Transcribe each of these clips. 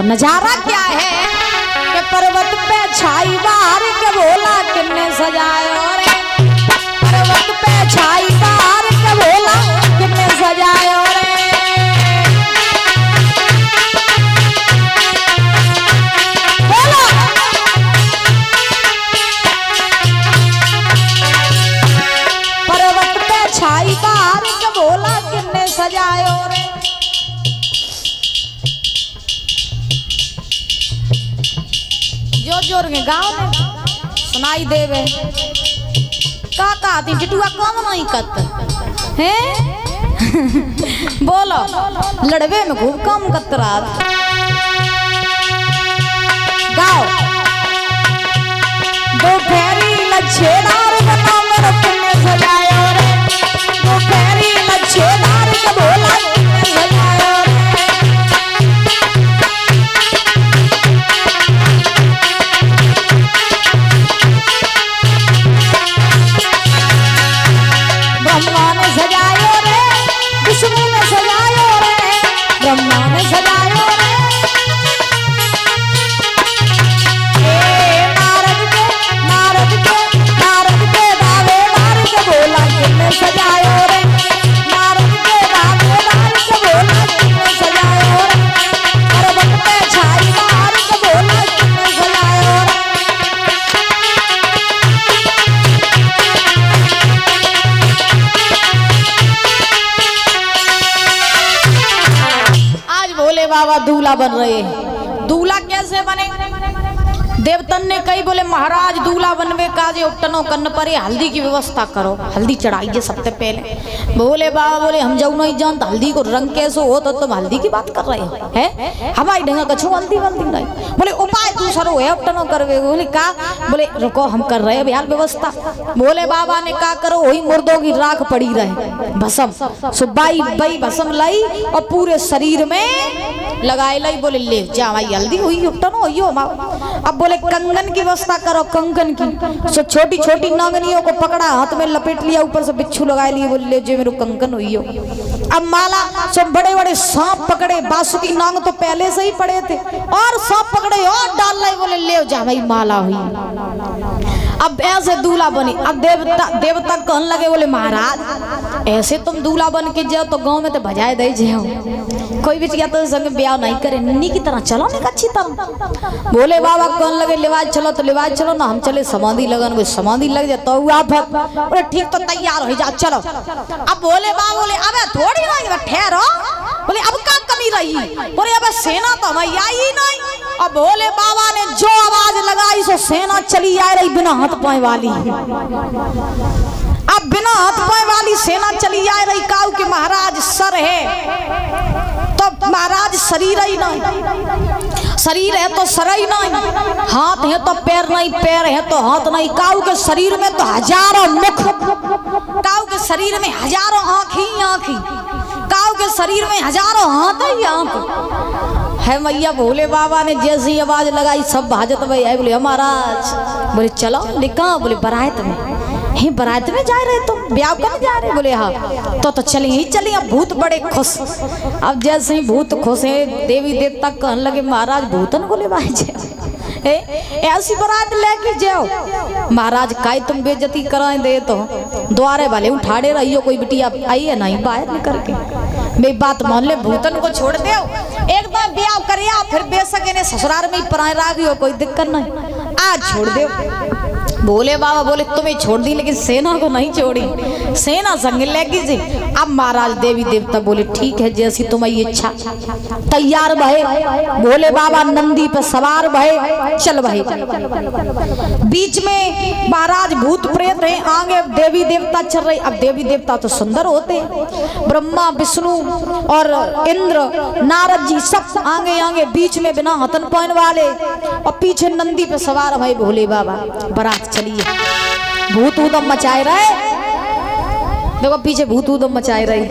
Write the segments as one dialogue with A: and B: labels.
A: नजारा क्या है कि पर्वत पे छाई बाहर के भोला किन्ने सजायो रे, पर्वत पे छाई बाहर के भोला किन्ने सजायो रे। बोलो पर्वत पे छाई बाहर के भोला किन्ने सजायो रे। जोर जोर के गाँव में सुनाई देवे का कहती टिटुआ कम नहीं कत है बोलो लड़वे में खूब कम कतरा गाओ दो फेरी लच्छेदार बना मेरे किन्ने सजायो रे, दो फेरी लच्छेदार के भोला किन्ने सजायो रे। ब्रह्मा ने सजायो रे, विष्णु ने सजायो रे, ब्रह्मा ने सजायो रे। नारद के दावेदार के भोला किन्ने सजायो रे, नारद के दावेदार के भोला किन्ने सजायो रे। पर्वत पे छाई बाहर के भोला किन्ने सजायो रे। भोले बाबा दूल्हा बन रहे हैं। दूल्हा कैसे बने? देवतन ने कही बोले महाराज दूल्हा बनवे काजे उपटनो कन्न परे हल्दी की व्यवस्था करो, हल्दी चढ़ाइए सबसे पहले। भोले बाबा बोले हम जाऊ नहीं जानता हल्दी को रंग कैसे हो तो तुम हल्दी की बात कर रहे हो हैं? हमारी ढंगा कछु हल्दी वल्दी नहीं। बोले उपाय दूसरा है उपटनो करवे। बोले का? बोले रुको हम कर रहे हैं बिहार व्यवस्था। भोले बाबा ने कहा करो वही मुर्दों की राख पड़ी रहे भस्म सुबाई बई भस्म लाई और पूरे शरीर में लगाए लाई। बोले ले जा भाई हल्दी हुई उपटनो हुई हो। अब बोले कंगन की व्यवस्था करो, कंगन की सो छोटी छोटी नांगनियों को पकड़ा हाथ में लपेट लिया, ऊपर से बिच्छू लगा लिए। बोले ले जो मेरे कंगन हुई हो। अब माला सो बड़े बड़े सांप पकड़े, बासुकी नांग तो पहले से ही पड़े थे और सांप पकड़े और डाल रहे। बोले ले जा भाई माला हुई। अब ऐसे दूल्हा बनी। अब देवता कहने लगे बोले महाराज ऐसे तुम दूल्हा बन के जाओ तो गांव में तो बजाए दे जाओ, कोई भी चिया तो संग ब्याह नहीं करे, नन्नी की तरह चलो नहीं अच्छी तरह। भोले बाबा कहने लगे लिवाज चलो तो लिवाज चलो ना, हम चले समाधि लगन। समाधि लग जाए तो आप बोले ठीक तो तैयार हो जा चलो। अब भोले बाबा बोले अब थोड़ी नहीं ठहरो। बोले अब क्या कमी रही? बोले अब सेना तो हमारी आई नहीं। अब भोले बाबा ने जो आवाज लगाई सो सेना चली आ रही बिना हाथ पाए वाली। अब बिना हाथ पाए वाली सेना चली आ रही। काऊ के महाराज सर है तो महाराज शरीर ही नहीं, शरीर है तो सर ही नहीं, हाथ है तो पैर नहीं, पैर है तो हाथ नहीं। काऊ के शरीर में तो हजारों मुख, काऊ के शरीर में हजारों आँख ही आँख, काऊ के शरीर में हजारों हाथ ही आँख है। मैया भोले बाबा ने जैसी आवाज लगाई सब भाजत भाई आए। बोले महाराज। बोले चलो। बोले कहाँ? बोले बारात में। हे बारात में जा रहे तुम, ब्याह करने जा रहे? बोले हाँ। तो चले ही चले। अब भूत बड़े खुश। अब जैसे ही भूत खुश है देवी देवता कहने लगे महाराज भूतन को ले ऐसी बारात लेके जाओ। महाराज काई तुम बेइज्जती कराए दे तो द्वारे वाले उठाड़े रहियो, कोई बिटिया आई है नहीं बाहर निकल के। मेरी बात मान ले भूतन को छोड़ दो, एक बार ब्याह करिया फिर बेसके ने ससुराल में ही पराए रागी हो, कोई दिक्कत नहीं, आज छोड़ दो। भोले बाबा बोले तुम्हें छोड़ दी लेकिन सेना को नहीं छोड़ी, सेना संग लेगी जी। अब महाराज देवी देवता बोले ठीक है जैसी तुम्हारी इच्छा। तैयार भये भोले बाबा नंदी पर सवार भये चल भये। बीच में महाराज भूत प्रेत रहे, आगे देवी देवता चल रहे। अब देवी देवता तो सुंदर होते, ब्रह्मा विष्णु और इंद्र नारद जी सब आगे आगे, बीच में बिना हथन पहन वाले और पीछे नंदी पे सवार भये भोले बाबा। बारात चलिए, भूत ऊदम मचाए रहे, देखो पीछे भूत ऊदम मचाए रही।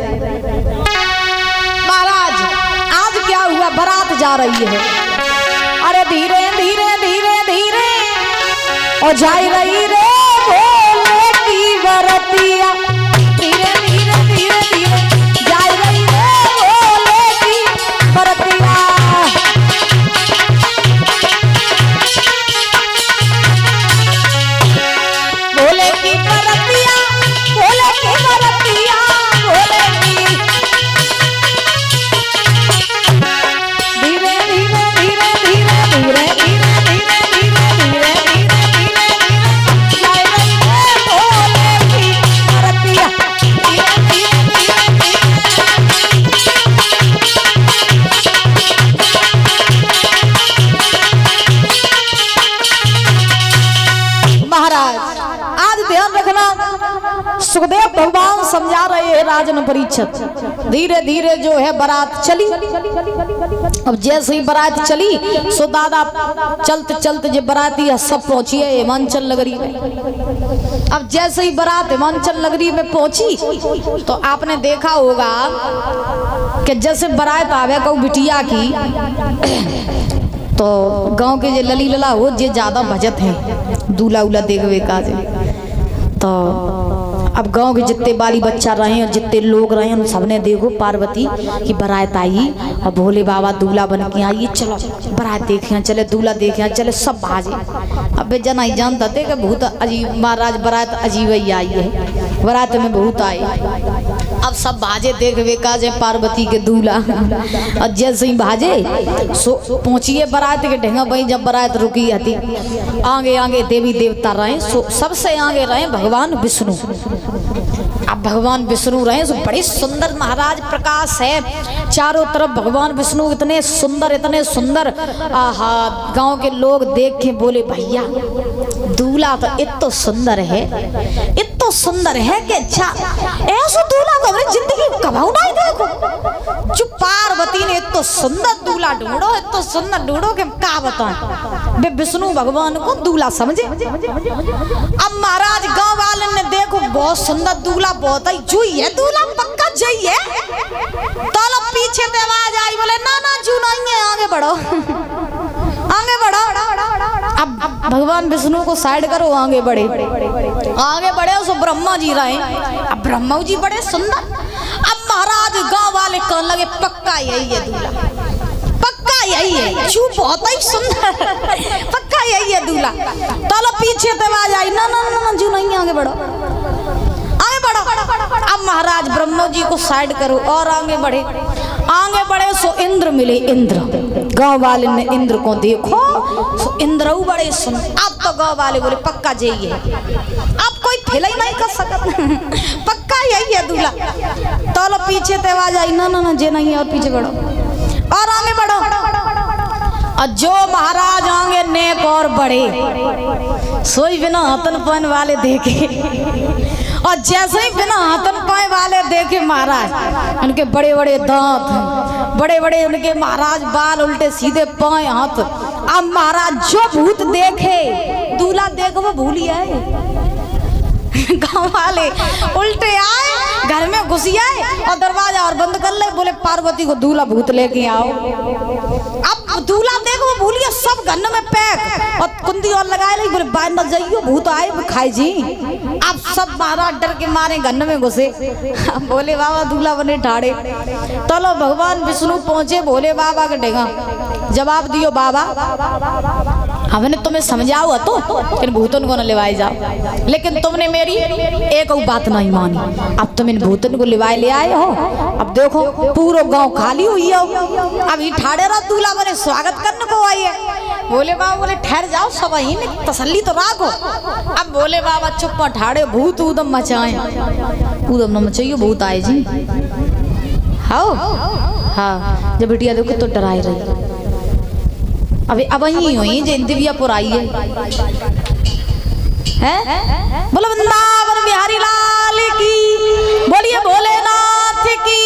A: महाराज आज क्या हुआ? बारात जा रही है, अरे धीरे धीरे धीरे धीरे और जा रही रे भोले की बरतिया, धीरे धीरे धीरे धीरे जा रही रे भोले की बरतिया। भगवान समझा रहे हैं राजन परीक्षित। धीरे धीरे जो है बारात चली। अब जैसे ही बारात चली सो दादा चलते चलते जो बाराती सब पहुंची है हिमांचल नगरी में। अब जैसे ही बारात हिमांचल नगरी में पहुंची तो आपने देखा होगा कि जैसे बारात आवे कहूँ बिटिया की तो गांव के जे लली लला हो जे ज्यादा भजत है दूल्हा उला देखवे का जे। तो अब गांव के जितने बाली बच्चा रहे और जितने लोग रहे उन सबने देखो पार्वती की बारात आई और भोले बाबा दूल्हा बन के आई। चलो बारात देखे चले दूल्हा देखे चले सब भाजे। अब जना ही जानता थे कि बहुत अजीब महाराज बारात अजीब ही आई है बारात में बहुत आए। अब सब भाजे देखवे का जे पार्वती के दूल्हा और जैसे ही भाजे सो पहुंचिए बारात के ढेंगा भाई। जब बारात रुकी थी आगे आगे देवी देवता रहे सो सबसे आगे रहे भगवान विष्णु। अब भगवान विष्णु रहे सो बड़े सुंदर महाराज प्रकाश है चारों तरफ भगवान विष्णु इतने सुंदर। आहा गांव के लोग देख के बोले भैया दूल्हा तो इतना सुंदर है इतना सुंदर है कि अच्छा ऐसा दूल्हा तो हमने जिंदगी कभाऊ नहीं देखो। जो पार्वती ने इतना सुंदर दूल्हा ढूंढो इतना सुंदर ढूंढो कि क्या बताएं वे विष्णु भगवान को दूल्हा समझे। अब महाराज गांव वाले ने देखो बहुत सुंदर दूल्हा बहुत ही जुई है दूल्हा पक्का जई है। तो लोग पीछे से आवाज आई बोले ना ना जू नहीं है आगे बढ़ो आगे बढ़ो। अब भगवान विष्णु को साइड करो आगे बढ़े सो ब्रह्मा जी रहे। अब ब्रह्मा जी बड़े सुंदर। अब महाराज गांव वाले कहने लगे पक्का यही है दूल्हा पक्का यही है जू बहुत ही सुंदर पक्का यही है दूल्हा। तो लोग पीछे से आवाज आई ना ना ना जू नहीं आगे बढ़ो। अब महाराज ब्रह्मा जी को साइड करो और आगे बढ़े सो इंद्र मिले। इंद्र गांव वाले ने इंद्र को देखो सो इंद्र बड़े सुन। अब तो गांव वाले बोले पक्का यही है अब कोई फेल ही नहीं कर सकता पक्का यही है दूल्हा। तो लो पीछे ते आवाज आई ना ना ना जे नहीं है और पीछे बढ़ो और आगे बढ़ो। और जो महाराज आगे नेक और बड़े सोई बिना हथन पान वाले देखे और जैसे ही बिना हाथन पाए वाले देखे महाराज उनके बड़े बड़े दांत बड़े बड़े उनके महाराज बाल उल्टे सीधे पाए हाथ। अब महाराज जो भूत देखे दूल्हा देख वो भूली आए। गांव वाले उल्टे आए घर में घुसी आए और दरवाजा और बंद कर ले बोले पार्वती को दूल्हा भूत लेके आओ। अब दूल्हा देखो वो भूल गया सब गन्न में पैक और कुंदी और लगाए ली बोले बाहर न जाइयो भूत आए खाई जी। अब सब महाराज डर के मारे गन्न में घुसे। बोले बाबा दूल्हा बने ठाड़े। तो लो भगवान विष्णु पहुंचे भोले बाबा के डेगा जवाब दियो बाबा हमने तुम्हें समझाओ तो इन भूतन को न लिवाए जाओ लेकिन तुमने मेरी एक बात नहीं मानी। अब तुम इन भूतन को लिवाए ले आए हो। अब देखो पूरा गांव खाली हुई है अब ये ठाड़े रहा दूल्हा बने स्वागत करने को आई है। बोले बाबा बोले ठहर जाओ सब वहीं में तसल्ली तो राखो। अब बोले बाबा चुप ठाड़े भूत उदम मचाए उदम न मचाइयो भूत आए जी। हाँ जब बिटिया देखो तो डराए रही अभी अब वही हुई जो दिव्यापुर आई है बोलो वृंदावन बिहारी लाल की बोलिए भोलेनाथ की।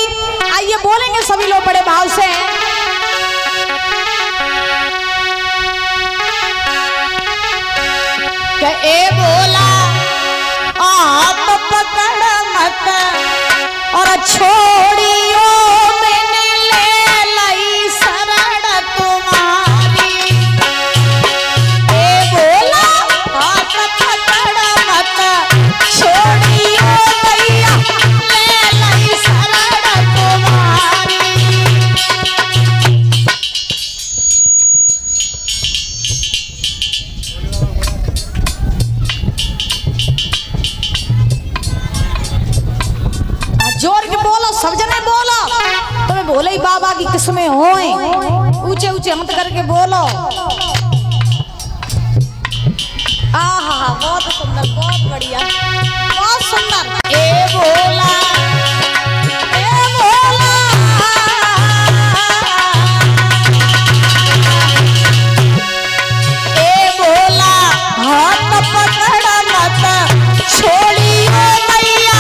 A: आइए बोलेंगे सभी लोग बड़े भाव से। ए बोला आप पकड़ मत और छोड़ियो मैंने ले लाई शरण तुम्हारी। ए बोला आप पकड़ मत छोड़ियो भैया ले लाई शरण तुम्हारी। जोर के बोलो सब जने बोलो तुम्हें भोले ही बाबा की किस्में होए ऊंचे ऊंचे हाथ करके बोलो। आहा बहुत सुंदर बहुत बढ़िया बहुत सुंदर। ए बोला ए बोला हाथ पकड़ मत छोड़ियो मैया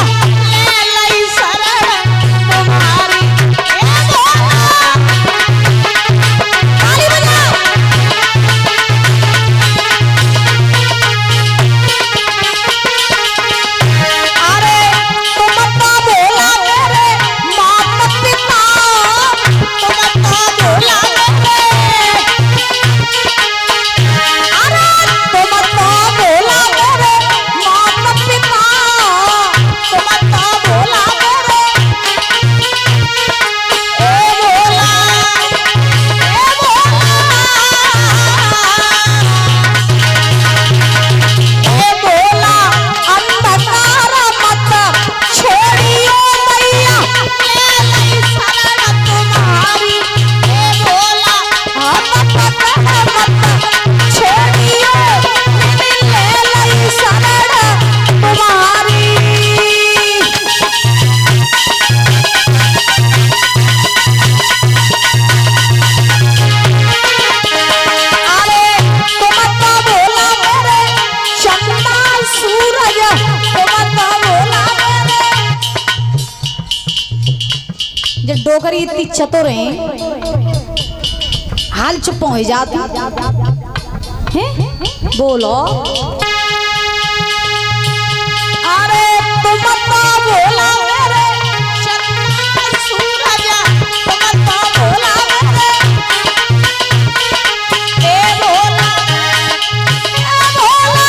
A: छोकरी इतनी चतुर है, हाल चुप हो जाती है। बोलो अरे तुम तो बोला मेरे चंद्रमा सूरज, तुम तो बोला मेरे ए भोला, ए भोला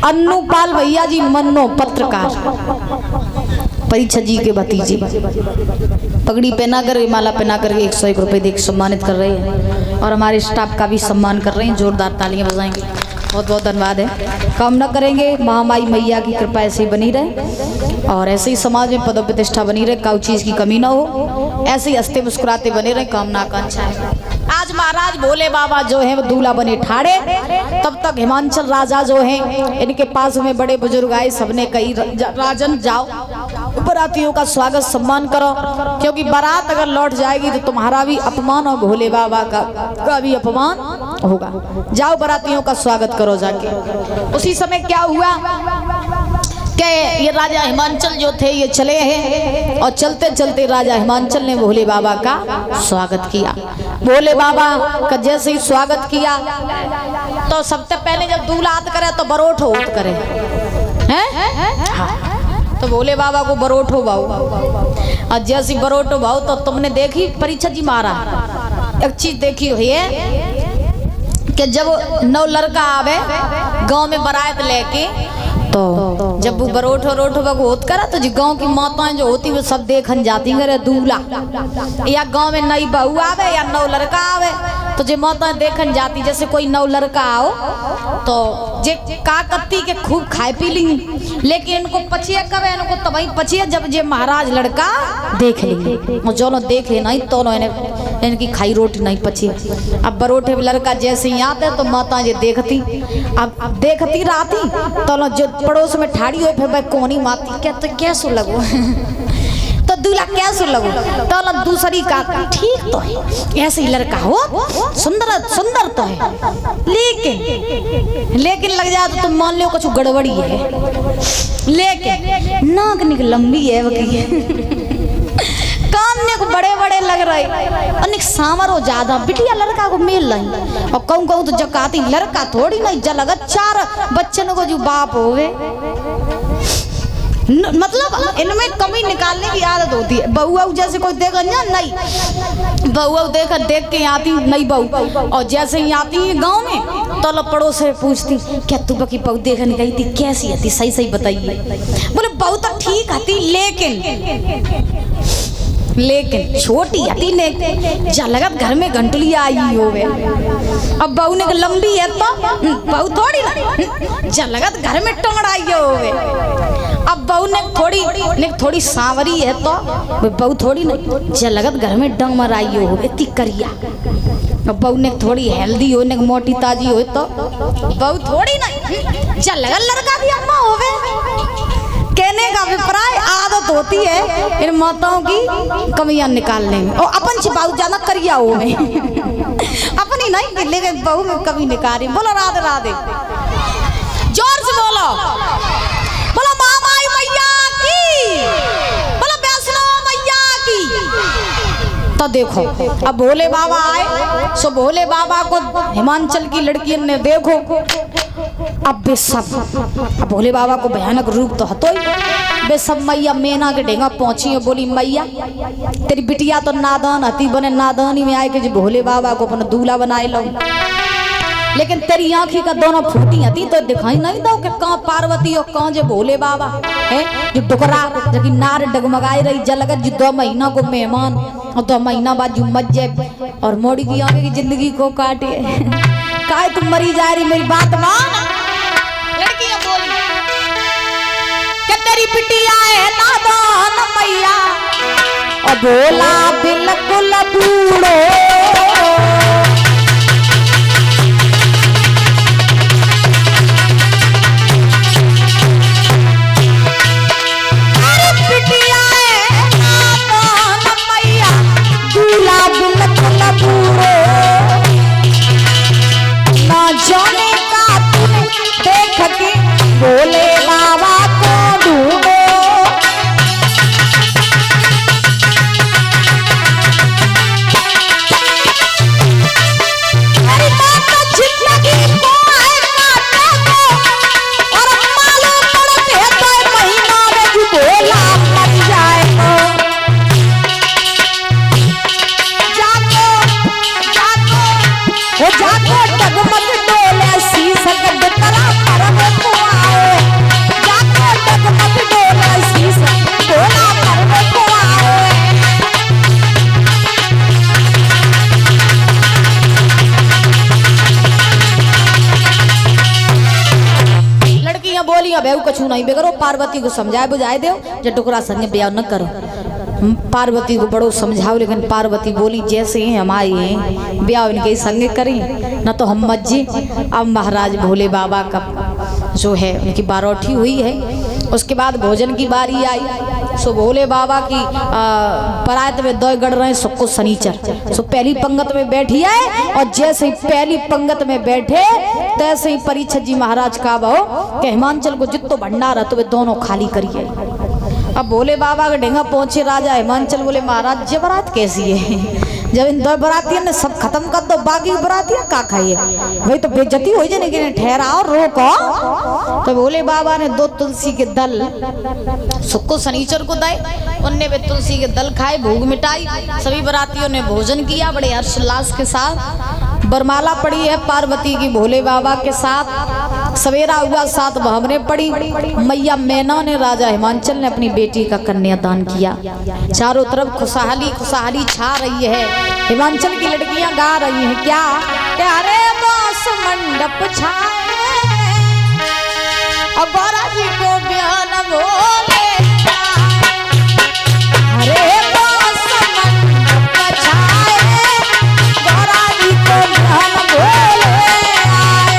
A: अन्नूपाल भैया जी मन्नो पत्रकार, परीक्षा जी के भतीजे, पगड़ी पहना कर माला पहना करके 101 रुपए देकर सम्मानित कर रहे हैं और हमारे स्टाफ का भी सम्मान कर रहे हैं। जोरदार तालियां बजाएंगे, बहुत बहुत धन्यवाद है। कामना करेंगे महामाई मैया की कृपा ऐसे ही बनी रहे और ऐसे ही समाज में पद प्रतिष्ठा बनी रहे, काउ चीज की कमी ना हो, ऐसे ही हंसते मुस्कुराते बने रहे, कामना आकांक्षा है। आज महाराज भोले बाबा जो है वो दूल्हा बने ठाड़े, तब तक हिमांचल राजा जो हैं इनके पास में बड़े बुजुर्ग आए, सबने कही राजन जाओ बरातियों का स्वागत सम्मान करो, क्योंकि बारात अगर लौट जाएगी तो तुम्हारा भी अपमान और भोले बाबा का भी अपमान होगा। जाओ बरातियों का स्वागत करो जाके। उसी समय क्या हुआ कि ये राजा हिमांचल जो थे ये चले हैं और चलते चलते राजा हिमांचल ने भोले बाबा का स्वागत किया। भोले बाबा का जैसे ही स्वागत किया तो सबसे पहले जब दूल्हा हाथ करे तो बरोठ होत करे हैं, हाँ। तो भोले बाबा को बरोठो भाऊ, और जैसी बरोठो भाऊ तो तुमने देखी परीक्षा जी मारा एक चीज देखी हुई है कि जब नौ लड़का आवे गांव में बारात लेके, तो जब वो बरोठो रोठो का होत करा तो जो गांव की माताएं जो होती वो सब देखन जाती करे दूल्हा, या गांव में नई बहू आवे या नौ लड़का आवे तो जो माताएं देखन जाती, जैसे कोई नौ लड़का आओ तो जे का कत्ती के खूब खाए पी ली, लेकिन इनको पचिया कब है, इनको तभी पचिया जब जे महाराज लड़का देख ली, और जो देख ले नहीं तो इनकी खाई रोटी नहीं पची। अब बरोठे लड़का जैसे ही आते तो माता जी देखती, अब देखती रहती तो जो पड़ोस में ठाड़ी हुई फिर कोनी माती क्या तो क्या सो लगो तो दूल्हा कैसे लगो तो दूसरी का ठीक तो है, ऐसे ही लड़का हो सुंदर सुंदर तो है, लेकिन लग जाए तो तुम मान लो कुछ गड़बड़ी है, लेकिन नाक निक लंबी है कान को बड़े बड़े लग रहे और सामर हो ज्यादा बिटिया लड़का को मिल रही और कहूँ कहूँ तो जकाती लड़का थोड़ी नहीं जलगा 4 बच्चों को जो बाप हो गए, मतलब इनमें कमी निकालने की आदत होती है। बहू जैसे कोई देगा ना नहीं, बहू देख के आती नहीं बहू, और जैसे ही आती है गांव में तो पड़ोस से पूछती क्या तू बकी बहू देखने गई थी, कैसी आती, सही सही बताइए। बोले बहू तो ठीक आती लेकिन छोटी आती ने जलगत घर में घंटली आई होवे, अब बहू ने लंबी है तो बहू थोड़ी ना जलगत घर में टंगड़ाई होवे, अब बहू ने थोड़ी सांवरी है तो बहू थोड़ी ना जलगत घर में डंग मराई होवे तिकरिया, अब बहू ने थोड़ी हेल्दी हो ने मोटी ताजी हो तो बहू थोड़ी ना जलगत लड़का भी अम्मा होवे। कहने का अभिप्राय आदत होती है इन माताओं की कमियां निकालने में, और अपन छिपाऊ ज्यादा करिया हो में अपनी नहीं लेकिन बहू में कमी निकाली। बोलो राधे राधे, जोर से बोलो, बोलो मामाई मैया की, बोलो वैष्णो मैया की। तो देखो अब भोले बाबा आए, सो भोले बाबा को हिमाचल की लड़कियों ने देखो, अब वे सब भोले बाबा को भयानक रूप तो हतो ही, वे सब मैया मेना के ढेंगा पहुंची और बोली मैया तेरी बिटिया तो नादान हती, बने नादानी में आए के जो भोले बाबा को अपना दूल्हा बनाए लो, लेकिन तेरी आंखी का दोनों फूटी हती तो दिखाई नहीं दो कि कहाँ पार्वती और कहाँ जो भोले बाबा है, जो डुकरा जबकि नार डगमगाई रही जलगत जो 2 महीना को मेहमान और 2 महीना बाद जो मज्जे और मोड़ी की आगे की जिंदगी को काटे काहे तुम मरी जा रही, मेरी बात मान। लड़कियां बोली कि तेरी बिटिया है नादान मैया और बोला बिल्कुल बूढ़ो, जाने का तुम देख के भोले बाबा को ढूंढो, मेरी माता जिंदगी को है काटे को और मालूम पड़ते तो महीना में जो भोला मर जाए जाको जाको वो जाको डगमग बेहू कछु नहीं बेकरो, पार्वती को समझाए बुझाए दो जो टुकड़ा संग ब्याह न करो। पार्वती को बड़ो समझाओ, लेकिन पार्वती बोली जैसे हम आए हैं ब्याह इनके संग करें न तो हम मज्जे। अब महाराज भोले बाबा का जो है उनकी बारौठी हुई है, उसके बाद भोजन की बारी आई, सो भोले बाबा की परायत में 2 गढ़ रहे सबको शनिचर, सो पहली पंगत में बैठी है और जैसे ही पहली पंगत में बैठे तैसे ही परीक्षित जी महाराज का बहु कि हिमाचल को जितो भंडार है तो वे दोनों खाली करिए। अब भोले बाबा का ढेंगा पहुंचे राजा हिमाचल, बोले महाराज ये बारात कैसी है, जब इन 2 बरातियों ने सब खत्म कर दो बाकी बरातियां का खाइए, वही तो बेइज्जती हो जाए, लेकिन ठहराओ रोको। तो भोले बाबा ने 2 तुलसी के दल सबको शनिचर को दे, उनने वे तुलसी के दल खाए, भोग मिटाई, सभी बरातियों ने भोजन किया बड़े हर्षोल्लास के साथ। बरमाला पड़ी है पार्वती की भोले बाबा के साथ, सवेरा हुआ 7 भावने पड़ी, मैया मैना ने राजा हिमाचल ने अपनी बेटी का कन्यादान किया। चारों तरफ खुशहाली खुशहाली छा रही है, हिमाचल की लड़कियां गा रही हैं क्या, प्यारे बास मंडप छाए और गौरा जी को बयान बोले, अरे बास मंडप छाए गौरा जी को बयान बोले आए।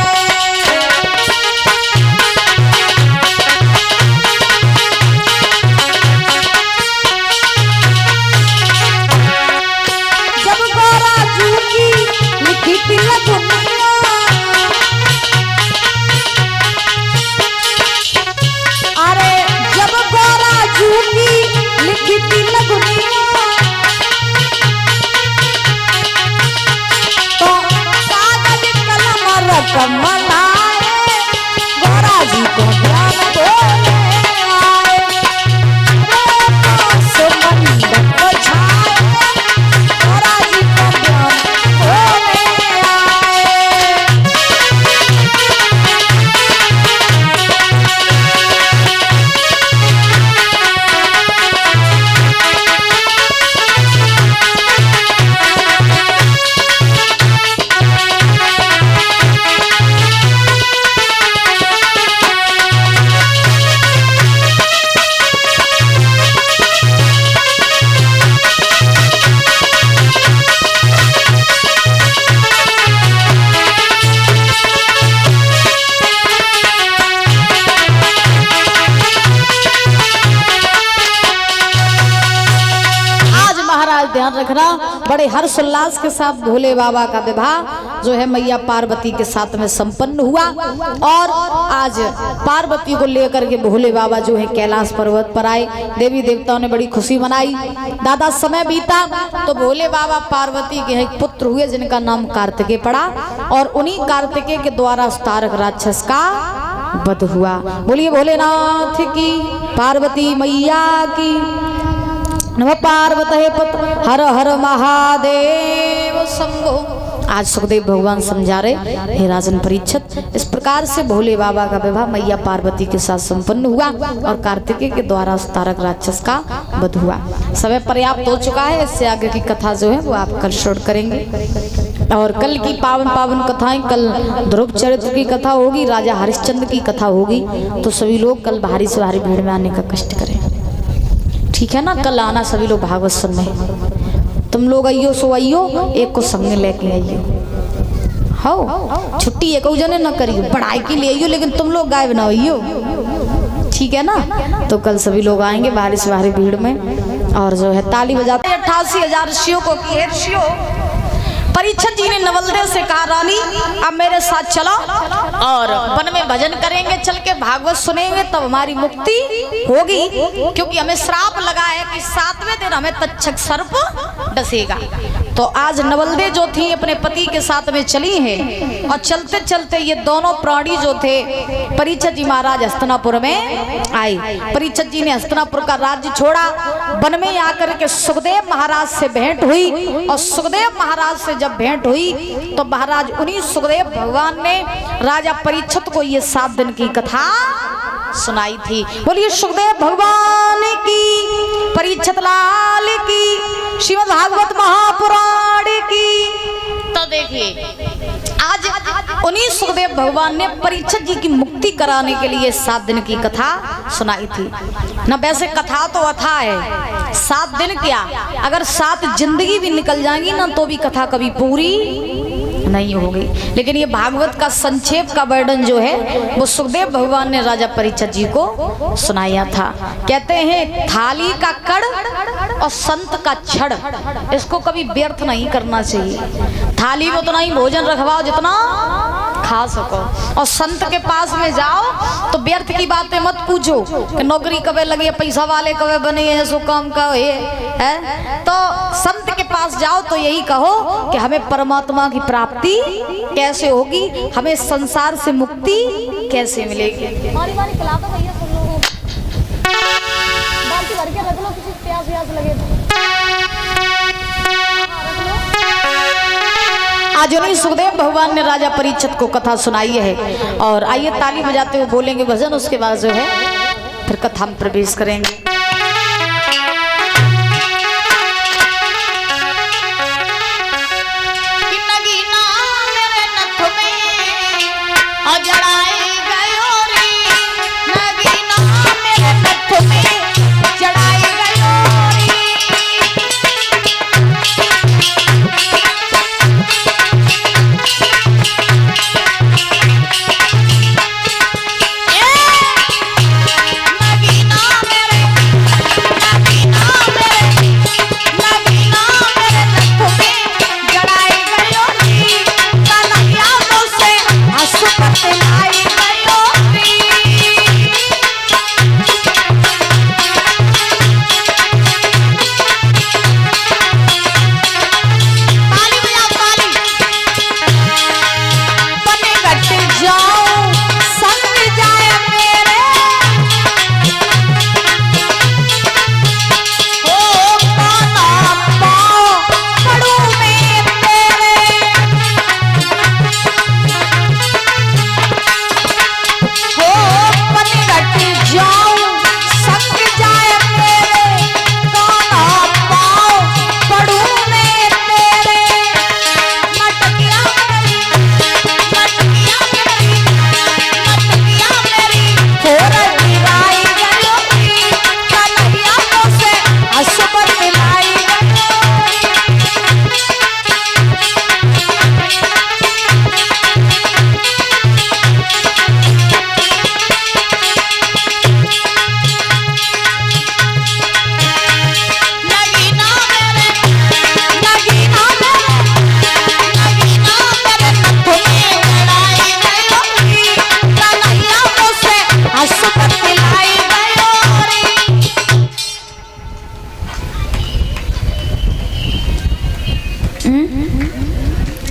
A: रखना। बड़े हर्षोल्लास के साथ भोले बाबा का विवाह जो है मैया पार्वती के साथ में संपन्न हुआ। और आज पार्वती को लेकर के भोले बाबा जो है कैलाश पर्वत पर आए। देवी देवताओं ने बड़ी खुशी मनाई। दादा समय बीता तो भोले बाबा पार्वती के एक पुत्र हुए जिनका नाम कार्तिकेय पड़ा। और उन्हीं कार्तिकेय के द्वारा तारक राक्षस का वध हुआ। बोलिए भोलेनाथ की, पार्वती मैया की। नमः पार्वती पत हर हर महादेव शंभो। आज सुखदेव भगवान समझा रहे, हे राजन परीक्षित, इस प्रकार से भोले बाबा का विवाह मैया पार्वती के साथ संपन्न हुआ और कार्तिकेय के द्वारा तारक राक्षस का वध हुआ। समय पर्याप्त हो चुका है, इससे आगे की कथा जो है वो आप कल श्रवण करेंगे। और कल की पावन पावन कथाएं, कल ध्रुव चरित्र की कथा होगी, राजा हरिश्चंद्र की कथा होगी। तो सभी लोग कल भारी से भारी भीड़ में आने का कष्ट करें, ठीक है ना। कल आना सभी लोग भागवत सुनने। तुम लोग आइयो सो आइयो, एक को संग लेके आइयो। हो छुट्टी एक जने न करियो, पढ़ाई के लिए आइयो, लेकिन तुम लोग गायब ना होइयो, ठीक है ना। तो कल सभी लोग आएंगे भारी से भारी भीड़ में। और जो है ताली बजाते 88,000 ऋषियों को कि ऋषियों, परीक्षित जी ने नवलदेव से कहा रानी अब मेरे साथ चलो और वन में भजन करेंगे, चल के भागवत सुनेंगे, तब हमारी मुक्ति होगी। क्योंकि हमें श्राप लगा है कि 7वें दिन हमें तक्षक सर्प डसेगा। तो आज नवलदेव जो थी अपने पति के साथ में चली हैं। और चलते चलते ये दोनों प्राणी जो थे, परीक्षित जी महाराज हस्तिनापुर में आए। परीक्षित जी ने हस्तिनापुर का राज्य छोड़ा, वन में आकर के सुखदेव महाराज से भेंट हुई। और सुखदेव महाराज से जब भेंट हुई तो महाराज उन्हीं सुखदेव भगवान ने राजा परीक्षित को ये 7 दिन की कथा सुनाई थी। बोलिए सुखदेव भगवान की, परीक्षित लाल की, श्रीमद् भागवत महापुराण की। तो देखिए आज उन्हीं सुखदेव भगवान ने परीक्षित जी की मुक्ति कराने के लिए 7 दिन की कथा सुनाई थी ना। वैसे कथा तो अथा है, 7 दिन क्या, अगर 7 जिंदगी भी निकल जाएंगी ना तो भी कथा कभी पूरी नहीं होगी। लेकिन ये भागवत का संक्षेप का वर्णन जो है वो सुखदेव भगवान ने राजा परीक्षित जी को सुनाया था। कहते हैं थाली का कड़ और संत का छड़, इसको कभी व्यर्थ नहीं करना चाहिए। थाली में उतना ही भोजन रखवाओ जितना खा सको, और संत के पास में जाओ तो व्यर्थ की बातें मत पूछो कि नौकरी कब लगी है, पैसा वाले कब बने हैं, सो काम का है। तो संत के पास जाओ तो यही कहो कि हमें परमात्मा की प्राप्ति कैसे होगी, हमें संसार से मुक्ति कैसे मिलेगी। मारी मारी खिला दो भैया तुम लोगों को, बाल्टी भर के रख लो, किसी प्यास व्यास लगे तो। आज उन्हीं सुखदेव भगवान ने राजा परीक्षित को कथा सुनाई है। और आइए ताली बजाते हुए बोलेंगे भजन, उसके बाद जो है फिर कथा में प्रवेश करेंगे।
B: मेरे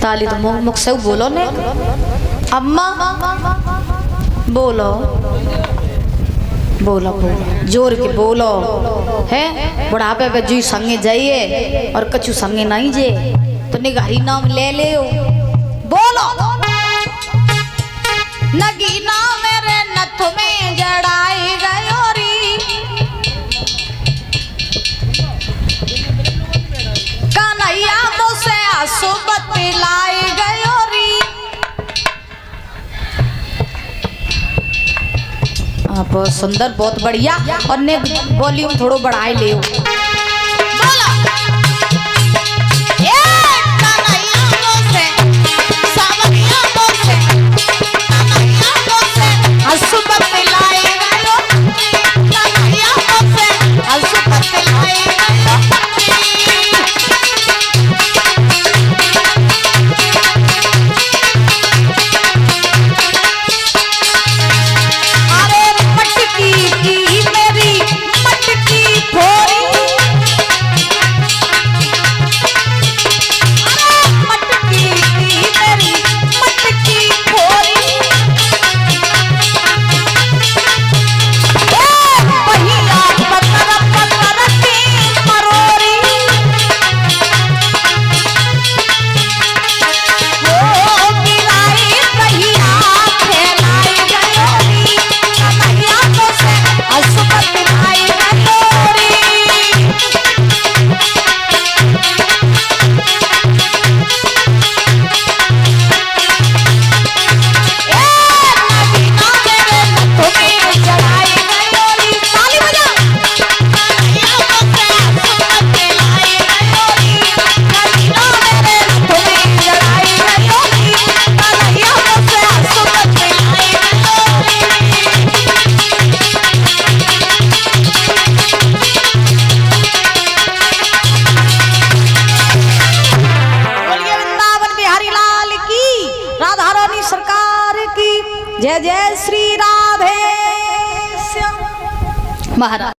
A: ताली तो मुख से बोलो ने, अम्मा बोलो बोलो बोलो जोर के बोलो है। बुढ़ापे पे जी संगे जाइए और कछु संगे नहीं जे तो निगारी नाम ले ले बोलो। नगीना मेरे नथ में जड़ाई गयो री, कन्हैया मुझसे आंसू बतलाई गयो री। बहुत सुंदर बहुत बढ़िया। और ने वॉल्यूम थोड़ो बढ़ाए ले जय जय श्री राधे श्याम महाराज।